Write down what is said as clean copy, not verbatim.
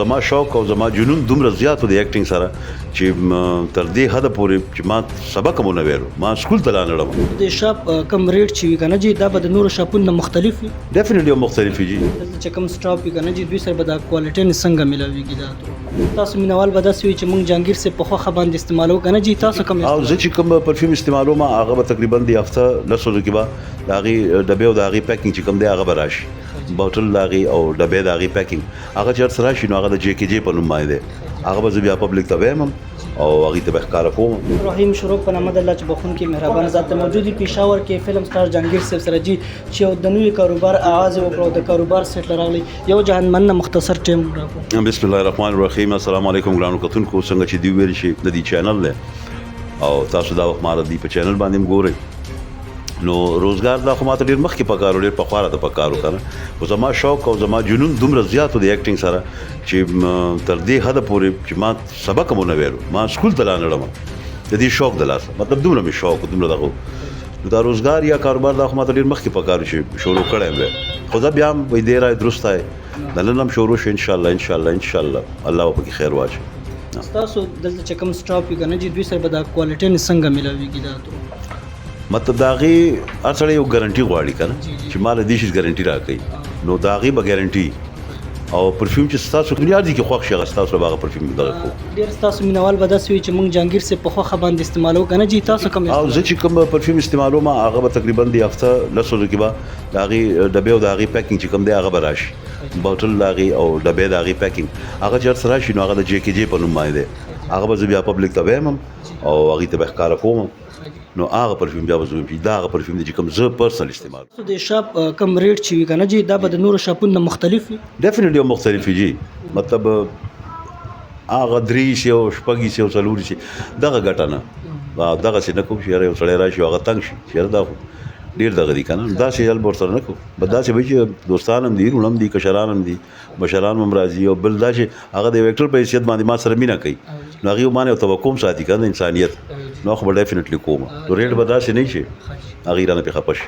زما شوق او زما جنون دومره زیات د اکټینګ سره چې تر دې حد پورې چې ما سبق مونږ ویلو ما سکول ته لاندړم د شاپ کم ریټ چې وي کنه جی دا به د نورو شاپونو مختلف وي ډیفینیټلی مختلف جی دلته چې کم سټاپ وي کنه جی دوی سره به دا کوالټي نه څنګه ملاويږي دا تاسو مینوال به داسې وي چې مونږ جهانگیر سے په خو باندې استعمالو کنه جی تاسو کوم او زه چې کوم پرفیوم استعمالوم هغه به تقریبا د هفته لسو کې به د هغې ډبې او د هغې پیکینګ چې کوم دی هغه به راشي بوتل د هغې او ډبې د هغې پیکینګ هغه چې هر څه راشي نو هغه د جې کې جې په نوم باندې دی هغه به زه بیا پبلک ته وایم او هغې ته به ښکاره کوم رحیم شروع په نامه د الله چې بخونکي مهربان ذات ته موجود دي پېښور کې فلم سټار جهانگیر صاحب سره جی چې یو د نوي کاروبار آغاز یې وکړ او د کاروبار سیټ راغلی یو جهانمن نه مختصر ټیم راکړو بسم الله الرحمن الرحیم السلام علیکم ګرانو کتونکو څنګه چې دی ویل شي د دې چینل دی او تاسو دا وخت ماره دی په چینل باندې هم ګورئ نو روزګار دا خو ماته ډېر مخکې پکارو ډېر پخواره د پکارو کنه خو زما شوق او زما جنون دومره زیات د اکټینګ سره چې تر دې حد پورې چې ما سبق مونږ ویلو ما سکول ته لاندړم د دې شوق د لاسه مطلب دومره مې شوق دومره دغه نو دا روزګار یا کاروبار دا خو ماته ډېر مخکې پکارو چې شروع کړی وی خو دا بیا هم وایي دی رای درست دی د نن هم شروع شو انشاءالله انشاءالله الله به پکې خیر واچوي تاسو دلته چې کم سټاپ وي کنه جی دوی سره به دا کوالټي نه څنګه ملاويږي دا مطلب دا غي هر سړی یو ګارانټي غواړي کنه چې مال دې شي ګارانټي راکړي نو دا غي به ګارانټي او پرفیوم چې تاسو کوم یاد دي کې خوښ شي تاسو به پرفیوم دغه کو ډیر تاسو مینوال به داسې وي چې مونږ جهانگیر سے په خو باندې استعمالو کنه جی تاسو کوم او زه چې کوم پرفیوم استعمالوم هغه به تقریبا د هفته لسو کې به دا غي ډبې او دا غي پیکینګ چې کوم دی هغه به راشي بوتل دا غي او ډبې دا غي پیکینګ هغه چې سره راشي نو هغه د جې کې جې په نوم باندې دی هغه به بیا پبلک ته وایم او هغه ته به ښکاره کوم نو هغه پرفیوم بیا وزوم چې دا هغه پرفیوم دی چې کوم زه پرسنل استعمال تاسو د شاپ کم ریټ چې وي کنه جی دا به د نورو شاپونو مختلف وي ډیفینیټلی مختلف جی مطلب هغه درې شي او شپږ شي او څلور شي دغه ګټه نه دغه څه نه کوم چې یو سړی راشي هغه تنګ شي چې دا ډیر دغه دي کنه دا شی البور سره نه کو بل دا چې به دوستان هم دي رونم دي کشران هم دي مشران هم راځي او بل دا چې هغه د ویکټر په حیثیت باندې ما سره مینا کوي نو هغه باندې توقع ساتي کنه انسانیت نو خو ډیفینیټلی کوم نو ریټ به دا شي نه شي هغه رانه په خپش